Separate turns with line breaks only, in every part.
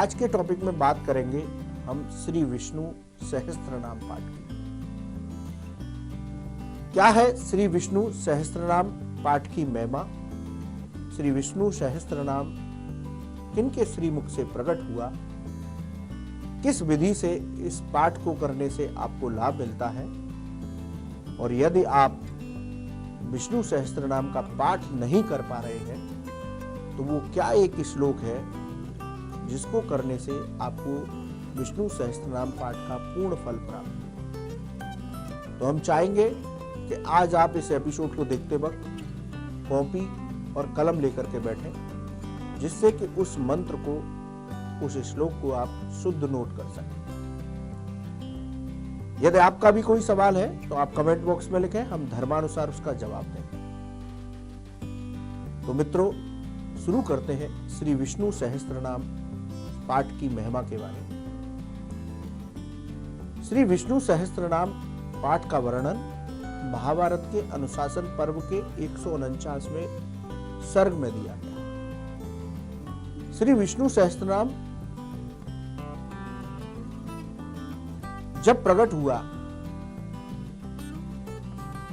आज के टॉपिक में बात करेंगे हम श्री विष्णु सहस्त्रनाम पाठ की। क्या है श्री विष्णु सहस्त्रनाम पाठ की महिमा? श्री विष्णु सहस्त्रनाम किनके श्रीमुख से प्रकट हुआ? किस विधि से इस पाठ को करने से आपको लाभ मिलता है? और यदि आप विष्णु सहस्त्रनाम का पाठ नहीं कर पा रहे हैं तो वो क्या एक श्लोक है जिसको करने से आपको विष्णु सहस्त्रनाम पाठ का पूर्ण फल प्राप्त हो। तो हम चाहेंगे कि आज आप इस एपिसोड को देखते वक्त कॉपी और कलम लेकर के बैठें, जिससे कि उस मंत्र को, उस श्लोक को आप शुद्ध नोट कर सकें। यदि आपका भी कोई सवाल है तो आप कमेंट बॉक्स में लिखें, हम धर्मानुसार उसका जवाब देंगे। तो मित्रों, शुरू करते हैं श्री विष्णु सहस्त्रनाम पाठ की महिमा के बारे में। श्री विष्णु सहस्त्रनाम पाठ का वर्णन महाभारत के अनुशासन पर्व के 149वें सर्ग में दिया गया। श्री विष्णु सहस्त्रनाम जब प्रकट हुआ,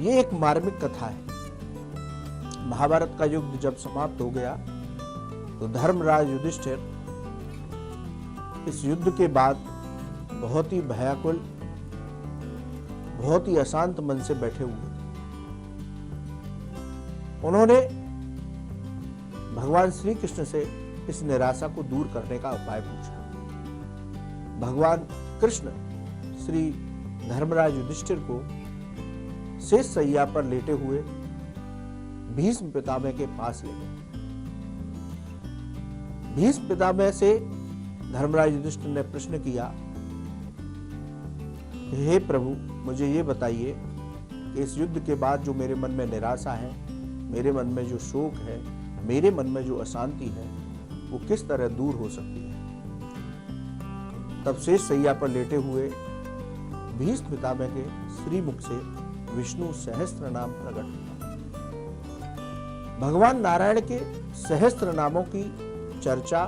ये एक मार्मिक कथा है। महाभारत का युद्ध जब समाप्त हो गया तो धर्मराज युधिष्ठिर इस युद्ध के बाद बहुत ही भयाकुल, बहुत ही अशांत मन से बैठे हुए थे। उन्होंने भगवान श्री कृष्ण से इस निराशा को दूर करने का उपाय पूछा। भगवान कृष्ण श्री धर्मराज युधिष्ठिर को शेष शैया पर लेटे हुए भीष्म पितामह के पास ले गए। भीष्म पितामह से धर्मराज युधिष्ठिर ने प्रश्न किया, हे प्रभु, मुझे ये बताइए कि इस युद्ध के बाद जो मेरे मन में निराशा है, मेरे मन में जो शोक है, मेरे मन में जो अशांति है, वो किस तरह दूर हो सकती है? तब शेष शैया पर लेटे हुए भीष्म पितामह के श्रीमुख से विष्णु सहस्त्र नाम प्रकट हुआ। भगवान नारायण के सहस्त्र नामों की चर्चा,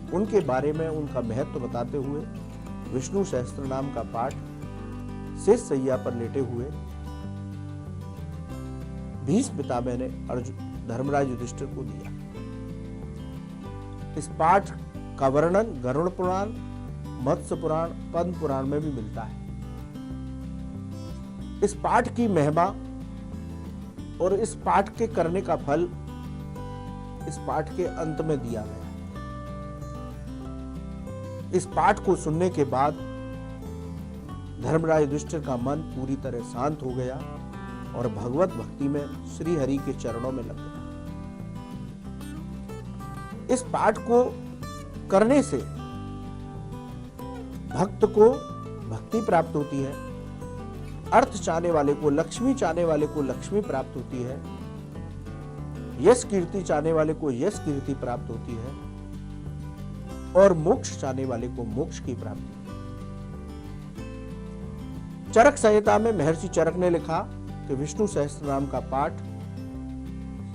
उनके बारे में उनका महत्व बताते हुए विष्णु सहस्त्र नाम का पाठ शेष शैया पर लेटे हुए भीष्म पितामह ने धर्मराज युधिष्ठिर को दिया। इस पाठ का वर्णन गरुड़ पुराण, मत्स्य पुराण, पद्म पुराण में भी मिलता है। इस पाठ की महिमा और इस पाठ के करने का फल इस पाठ के अंत में दिया गया। इस पाठ को सुनने के बाद धर्मराज युधिष्ठिर का मन पूरी तरह शांत हो गया और भगवत भक्ति में श्री हरि के चरणों में लग गया। इस पाठ को करने से भक्त को भक्ति प्राप्त होती है, अर्थ चाहने वाले को, लक्ष्मी चाहने वाले को लक्ष्मी प्राप्त होती है, यश कीर्ति चाहने वाले को यश कीर्ति प्राप्त होती है और मोक्ष चाहने वाले को मोक्ष की प्राप्ति। चरक संहिता में महर्षि चरक ने लिखा कि विष्णु सहस्त्रनाम का पाठ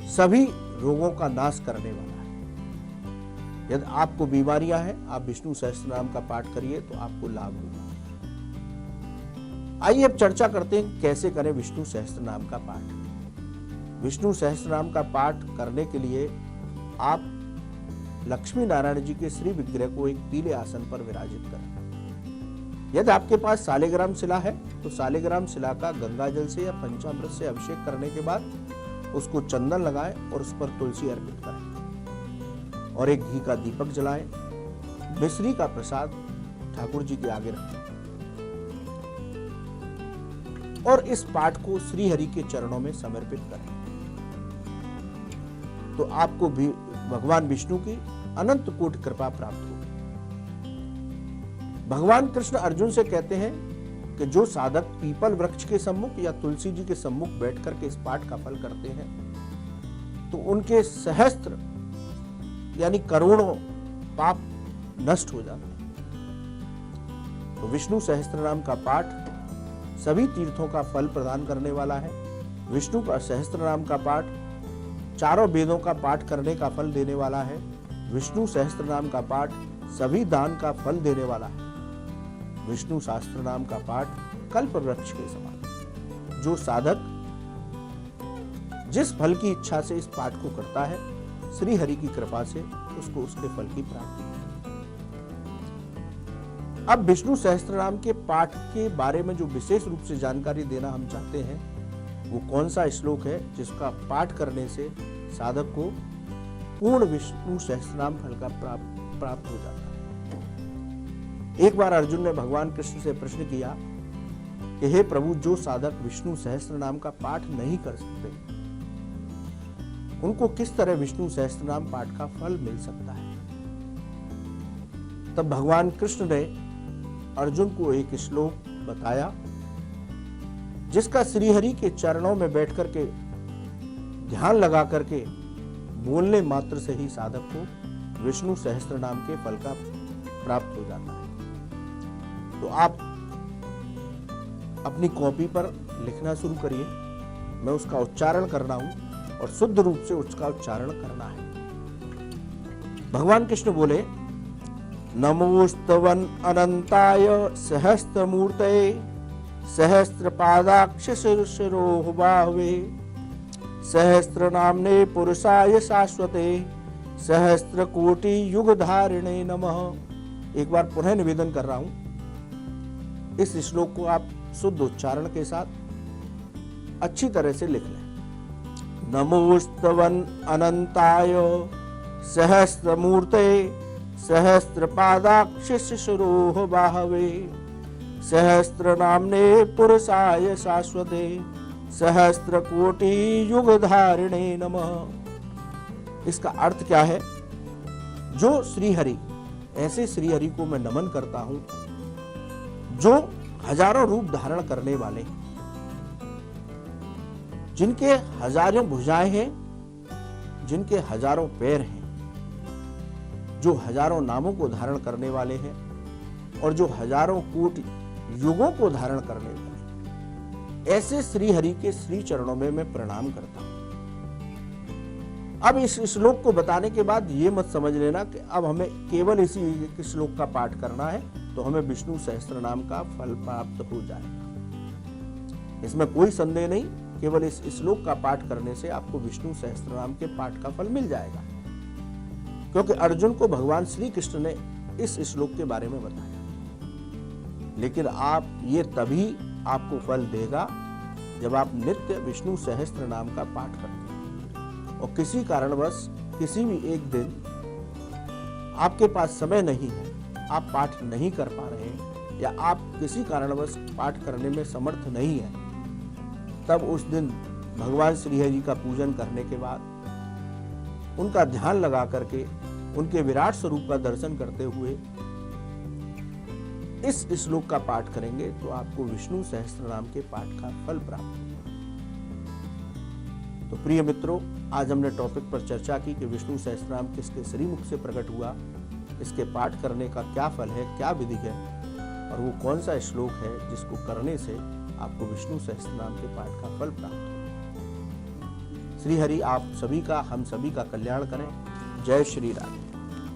सभी रोगों का नाश करने वाला है। यदि आपको बीमारियां हैं, आप विष्णु सहस्त्रनाम का पाठ करिए तो आपको लाभ होगा। आइए अब चर्चा करते हैं कैसे करें विष्णु सहस्त्रनाम का पाठ। विष्णु सहस्त्रनाम का पाठ करने के लिए आप लक्ष्मी नारायण जी के श्री विग्रह को एक पीले आसन पर विराजित करें। यदि आपके पास सालिग्राम शिला है तो सालिग्राम शिला का गंगा जल से या पंचामृत से अभिषेक करने के बाद उसको चंदन लगाएं और उस पर तुलसी अर्पित करें और एक घी का दीपक जलाएं। मिश्री का प्रसाद ठाकुर जी के आगे रखें और इस पाठ को श्री हरि के चरणों में समर्पित करें तो आपको भी भगवान विष्णु की अनंत कोटि कृपा प्राप्त होगी। भगवान कृष्ण अर्जुन से कहते हैं कि जो साधक पीपल वृक्ष के सम्मुख या तुलसी जी के सम्मुख बैठ करके इस पाठ का फल करते हैं तो उनके सहस्त्र यानी करोड़ों पाप नष्ट हो जाते हैं। तो विष्णु सहस्त्रनाम का पाठ सभी तीर्थों का फल प्रदान करने वाला है। विष्णु का सहस्त्रनाम का पाठ चारों वेदों का पाठ करने का फल देने वाला है विष्णु सहस्त्र नाम का पाठ सभी दान का फल देने वाला है। विष्णु सहस्त्र नाम का पाठ कल्प वृक्ष के समान। जो साधक जिस फल की इच्छा से इस पाठ को करता है, श्री हरि की कृपा से उसको उसके फल की प्राप्ति होती है। अब विष्णु सहस्त्र नाम के पाठ के बारे में जो विशेष रूप से जानकारी देना हम चाहते हैं, वो कौन सा श्लोक है जिसका पाठ करने से साधक को पूर्ण विष्णु सहस्त्रनाम फल का प्राप्त हो जाता है। एक बार अर्जुन ने भगवान कृष्ण से प्रश्न किया कि हे प्रभु, जो साधक विष्णु सहस्त्रनाम का पाठ नहीं कर सकते, उनको किस तरह विष्णु सहस्त्रनाम पाठ का फल मिल सकता है। तब भगवान कृष्ण ने अर्जुन को एक श्लोक बताया जिसका श्रीहरि के चरणों में बैठ करके ध्यान लगा करके बोलने मात्र से ही साधक को विष्णु सहस्त्र नाम के फल का प्राप्त हो जाता है। तो आप अपनी कॉपी पर लिखना शुरू करिए। मैं उसका उच्चारण कर रहा हूं और शुद्ध रूप से उसका उच्चारण करना है। भगवान कृष्ण बोले, नमोस्तवन अनंताय सहस्त्रमूर्तये सहस्त्रपादाक्ष शिरोः बाहवे सहस्त्रनाम्ने पुरुषाय शाश्वते सहस्त्रकोटि युगधारिणे नमः। एक बार पुनः निवेदन कर रहा हूं, इस श्लोक को आप शुद्ध उच्चारण के साथ अच्छी तरह से लिख लें। नमोस्तवन अनंताय सहस्त्रमूर्तये सहस्त्रपादाक्ष शिरोः बाहवे सहस्त्रनाम्ने पुरुषाय शाश्वते सहस्त्रकोटि युगधारिणे नमः। इसका अर्थ क्या है? जो श्रीहरि, ऐसे श्रीहरि को मैं नमन करता हूं जो हजारों रूप धारण करने वाले हैं, जिनके हजारों भुजाएं हैं, जिनके हजारों पैर हैं, जो हजारों नामों को धारण करने वाले हैं और जो हजारों कोटि युगों को धारण करने वाले, ऐसे श्री हरि के श्री चरणों में मैं प्रणाम करता हूं। अब इस श्लोक को बताने के बाद ये मत समझ लेना कि अब हमें केवल इसी श्लोक का पाठ करना है तो हमें विष्णु सहस्त्र नाम का फल प्राप्त हो जाएगा। इसमें कोई संदेह नहीं, केवल इस श्लोक का पाठ करने से आपको विष्णु सहस्त्र नाम के पाठ का फल मिल जाएगा, क्योंकि अर्जुन को भगवान श्री कृष्ण ने इस श्लोक के बारे में बताया। लेकिन आप ये तभी आपको फल देगा जब आप नित्य विष्णु सहस्त्र नाम का पाठ करते हैं और किसी कारणवश किसी भी एक दिन आपके पास समय नहीं है, आप पाठ नहीं कर पा रहे हैं या आप किसी कारणवश पाठ करने में समर्थ नहीं है, तब उस दिन भगवान श्री हरि का पूजन करने के बाद उनका ध्यान लगा करके उनके विराट स्वरूप का दर्शन करते हुए इस श्लोक का पाठ करेंगे तो आपको विष्णु सहस्त्र नाम के पाठ का फल प्राप्त होगा। तो प्रिय मित्रों, आज हमने टॉपिक पर चर्चा की कि विष्णु सहस्त्र नाम किसके श्रीमुख से प्रकट हुआ, इसके पाठ करने का क्या फल है, क्या विधि है और वो कौन सा श्लोक है जिसको करने से आपको विष्णु सहस्त्र नाम के पाठ का फल प्राप्त होगा। श्री हरि आप सभी का, हम सभी का कल्याण करें। जय श्री राम।